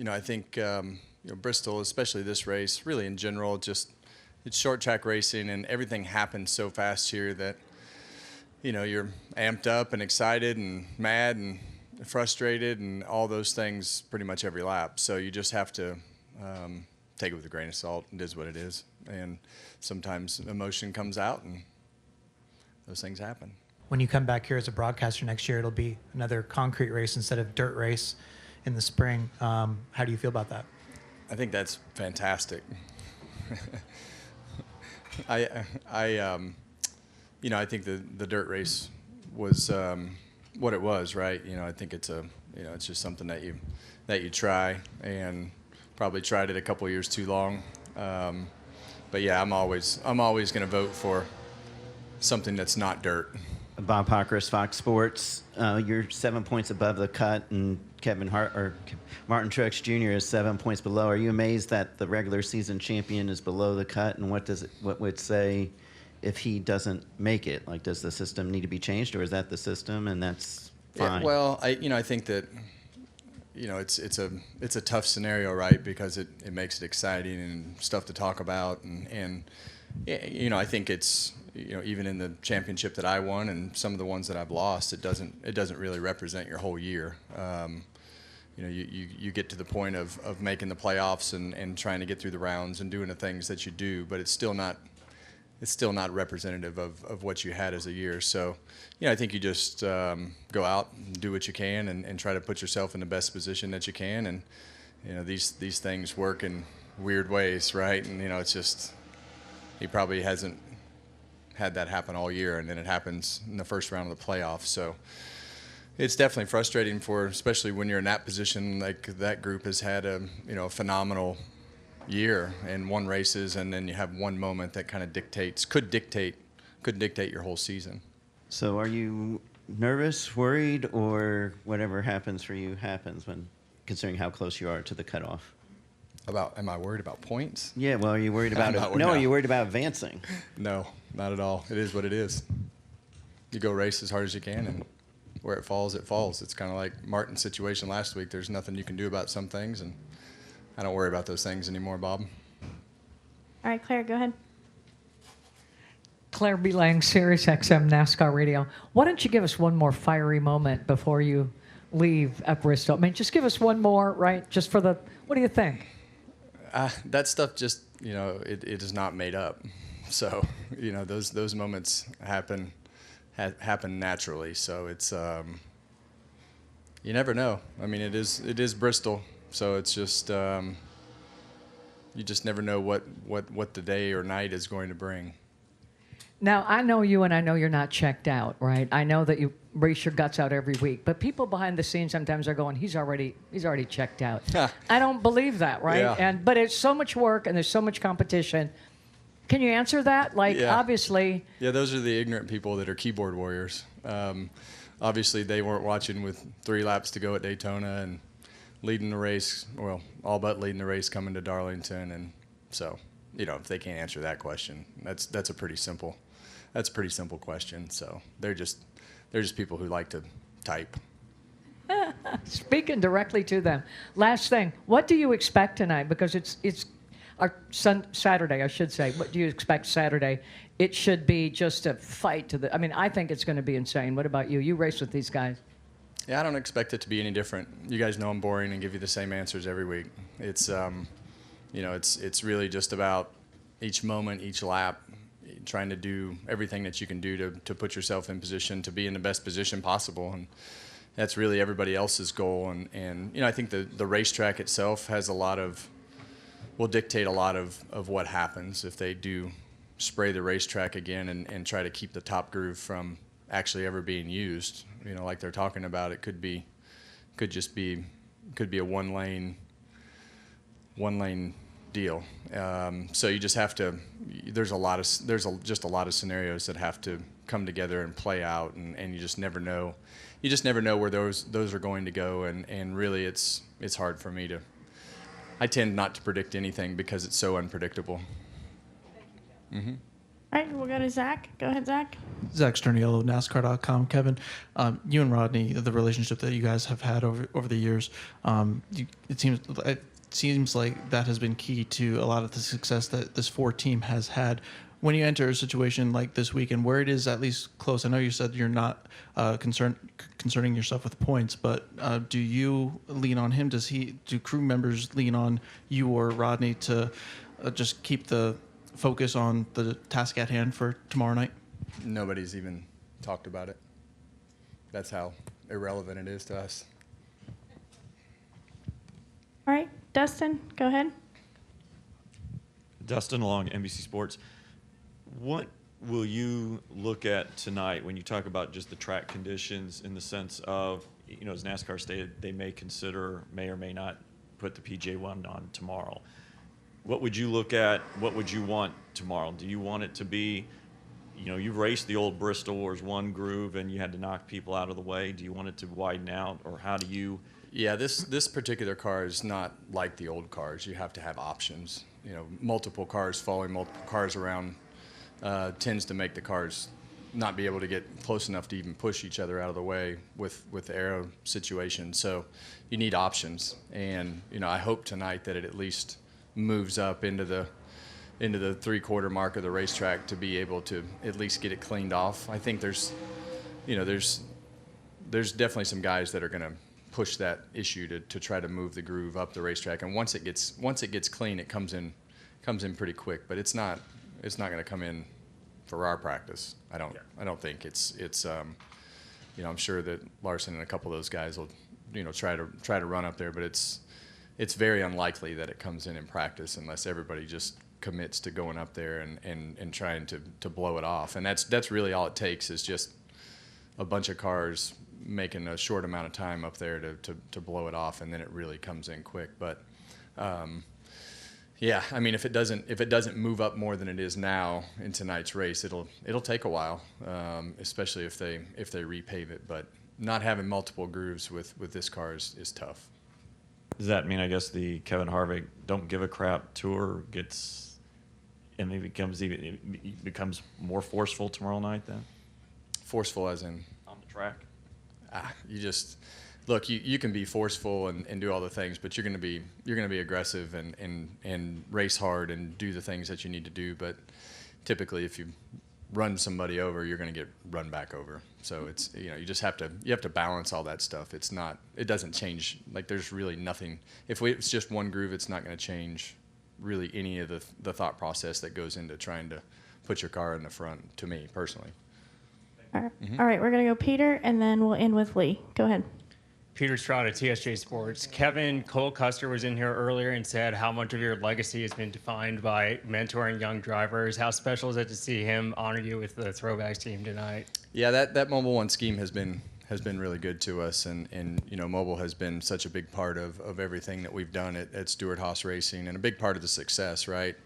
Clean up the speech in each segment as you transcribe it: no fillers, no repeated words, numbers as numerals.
I think Bristol, especially this race, really in general, just it's short track racing, and everything happens so fast here that you're amped up and excited and mad and frustrated and all those things pretty much every lap. So you just have to take it with a grain of salt. It is what it is, and sometimes emotion comes out, and those things happen. When you come back here as a broadcaster next year, it'll be another concrete race instead of dirt race in the spring. How do you feel about that? I think that's fantastic. I think the dirt race was what it was, right? I think it's it's just something that you try, and probably tried it a couple years too long. But yeah, I'm always going to vote for something that's not dirt. Bob Pockris, Fox Sports. You're 7 points above the cut, and Martin Truex Jr. is 7 points below. Are you amazed that the regular season champion is below the cut? And what would say if he doesn't make it? Like, does the system need to be changed, or is that the system and that's fine? Yeah, well, I think that it's a tough scenario, right? Because it makes it exciting and stuff to talk about, and I think it's even in the championship that I won and some of the ones that I've lost, it doesn't really represent your whole year. You get to the point of making the playoffs and trying to get through the rounds and doing the things that you do, but it's still not representative of what you had as a year. So, I think you just go out and do what you can and try to put yourself in the best position that you can. And, these things work in weird ways, right? And, it's just, he probably hasn't had that happen all year, and then it happens in the first round of the playoffs. So it's definitely frustrating especially when you're in that position. Like, that group has had a phenomenal year and won races, and then you have one moment that kind of could dictate your whole season. So are you nervous, worried, or whatever happens for you happens, when considering how close you are to the cutoff? Am I worried about points? Yeah, well, are you worried about it? No, are you worried about advancing? No, not at all. It is what it is. You go race as hard as you can, and where it falls, it falls. It's kind of like Martin's situation last week. There's nothing you can do about some things, and I don't worry about those things anymore, Bob. All right, Claire, go ahead. Claire B. Lang, Sirius XM NASCAR Radio. Why don't you give us one more fiery moment before you leave at Bristol? I mean, just give us one more, right? Just for what do you think? That stuff just, it is not made up. So, those moments happen naturally. So it's, you never know. I mean, it is Bristol. So it's just, you just never know what the day or night is going to bring. Now, I know you, and I know you're not checked out, right? I know that you race your guts out every week, but people behind the scenes sometimes are going, he's already checked out. I don't believe that, right? Yeah. But it's so much work, and there's so much competition. Can you answer that? Obviously. Yeah, those are the ignorant people that are keyboard warriors. Obviously, they weren't watching with 3 laps to go at Daytona and leading the race, well, all but leading the race coming to Darlington. And so, if they can't answer that question, that's a pretty simple question. So they're just people who like to type. Speaking directly to them. Last thing, what do you expect tonight? Because it's our Saturday, I should say. What do you expect Saturday? It should be just a fight I think it's going to be insane. What about you? You race with these guys. Yeah, I don't expect it to be any different. You guys know I'm boring and give you the same answers every week. It's, it's really just about each moment, each lap, trying to do everything that you can do to put yourself in position to be in the best position possible. And that's really everybody else's goal. And I think the racetrack itself will dictate a lot of what happens if they do spray the racetrack again and try to keep the top groove from actually ever being used. Like they're talking about, it could be a one lane deal. So you just have to. There's just a lot of scenarios that have to come together and play out, and you just never know. You just never know where those are going to go, and really it's hard for me to. I tend not to predict anything because it's so unpredictable. All right, we'll go to Zach. Go ahead, Zach. Zach Sterniello, NASCAR.com. Kevin, you and Rodney, the relationship that you guys have had over the years, it seems like that has been key to a lot of the success that this Ford team has had. When you enter a situation like this weekend, where it is at least close, I know you said you're not concerning yourself with points, but do you lean on him? Do crew members lean on you or Rodney to just keep the focus on the task at hand for tomorrow night? Nobody's even talked about it. That's how irrelevant it is to us. All right, Dustin, go ahead. Dustin Long, NBC Sports. What will you look at tonight when you talk about just the track conditions in the sense of, as NASCAR stated, they may or may not put the PJ1 on tomorrow. What would you look at? What would you want tomorrow? Do you want it to be, you've raced the old Bristol where it was one groove and you had to knock people out of the way. Do you want it to widen out, or how do you? Yeah, this particular car is not like the old cars. You have to have options. Multiple cars following multiple cars around tends to make the cars not be able to get close enough to even push each other out of the way with the aero situation. So you need options, and I hope tonight that it at least moves up into the 3/4 mark of the racetrack to be able to at least get it cleaned off. I think there's definitely some guys that are going to push that issue to try to move the groove up the racetrack, and once it gets clean, it comes in pretty quick. But it's not going to come in for our practice. I don't think it's I'm sure that Larson and a couple of those guys will try to run up there, but it's very unlikely that it comes in practice unless everybody just commits to going up there and trying to blow it off. And that's really all it takes, is just a bunch of cars making a short amount of time up there to blow it off, and then it really comes in quick. But yeah, I mean, if it doesn't move up more than it is now in tonight's race, it'll take a while, especially if they repave it. But not having multiple grooves with this car is tough. Does that mean, I guess, the Kevin Harvick don't give a crap tour becomes more forceful tomorrow night then? Forceful as in? On the track? Look, you can be forceful and do all the things, but you're going to be aggressive and race hard and do the things that you need to do. But typically, if you run somebody over, you're going to get run back over. So it's you just have to balance all that stuff. It doesn't change. Like, there's really nothing. If it's just one groove, it's not going to change really any of the thought process that goes into trying to put your car in the front. To me personally. All right, we're going to go Peter, and then we'll end with Lee. Go ahead. Peter Strada, TSJ Sports. Kevin, Cole Custer was in here earlier and said how much of your legacy has been defined by mentoring young drivers. How special is it to see him honor you with the throwbacks team tonight? Yeah, that Mobile One scheme has been really good to us, and Mobile has been such a big part of everything that we've done at Stewart Haas Racing, and a big part of the success, right?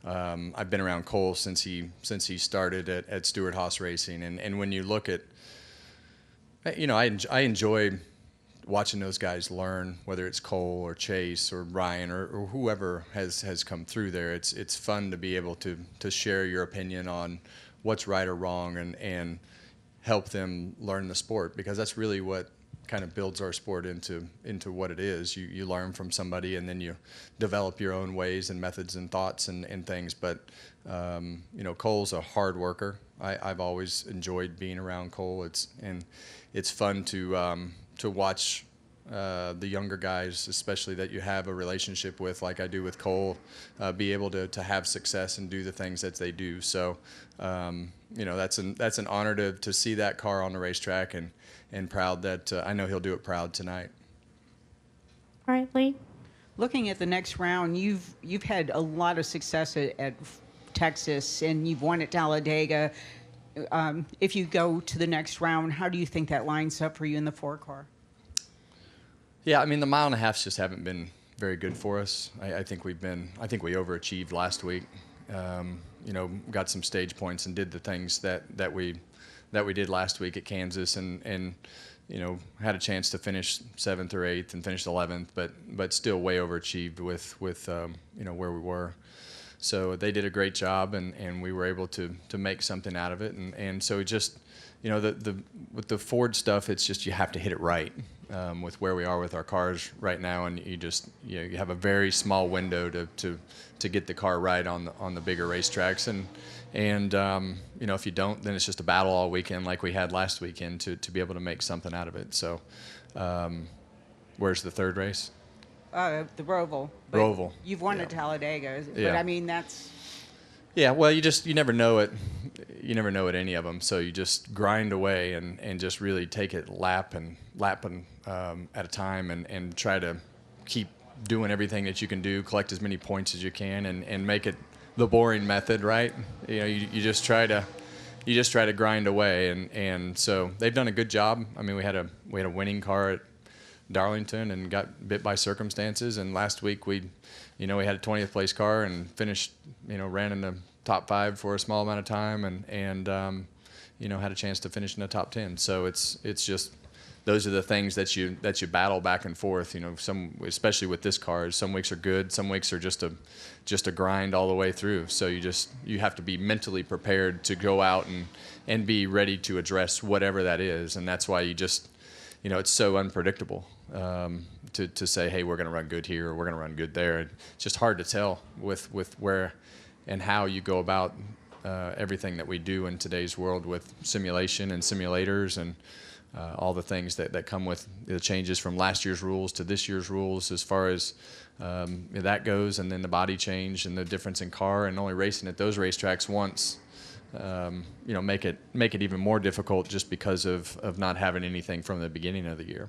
I've been around Cole since he started at Stewart Haas Racing, and when you look at, I enjoy watching those guys learn, whether it's Cole or Chase or Ryan or whoever has come through there. It's fun to be able to share your opinion on what's right or wrong and help them learn the sport, because that's really what kind of builds our sport into what it is. You learn from somebody, and then you develop your own ways and methods and thoughts and things. But Cole's a hard worker. I've always enjoyed being around Cole. It's fun to watch the younger guys, especially that you have a relationship with, like I do with Cole, be able to have success and do the things that they do. So that's an honor to see that car on the racetrack, and proud that I know he'll do it proud tonight. All right, Lee. Looking at the next round, you've had a lot of success at Texas, and you've won at Talladega. If you go to the next round, how do you think that lines up for you in the 4-car? Yeah, I mean, the mile and a halves just haven't been very good for us. I think we overachieved last week. Got some stage points and did the things that we did last week at Kansas, and had a chance to finish 7th or 8th and finished 11th, but still way overachieved with where we were. So they did a great job, and we were able to make something out of it. And so it just, with the Ford stuff, it's just you have to hit it right with where we are with our cars right now, and you have a very small window to get the car right on the bigger racetracks, and if you don't, then it's just a battle all weekend like we had last weekend to be able to make something out of it. So where's the third race? The Roval. But Roval. You've won Yeah. at Talladega, but Yeah. I mean that's. Yeah, well, you never know it. You never know at any of them. So you just grind away and just really take it lap at a time and try to keep doing everything that you can do, collect as many points as you can, and make it the boring method, right? You just try to grind away, and so they've done a good job. I mean, we had a winning car at Darlington and got bit by circumstances, and last week we had a 20th place car and finished, ran in the top 5 for a small amount of time, and had a chance to finish in the top 10. So it's just those are the things that you battle back and forth. Especially with this car, some weeks are good, some weeks are just a grind all the way through. So you have to be mentally prepared to go out and be ready to address whatever that is, and that's why it's so unpredictable. To say, hey, we're going to run good here or we're going to run good there. It's just hard to tell with where and how you go about everything that we do in today's world with simulation and simulators and all the things that come with the changes from last year's rules to this year's rules as far as that goes, and then the body change and the difference in car and only racing at those racetracks once. Make it even more difficult just because of not having anything from the beginning of the year.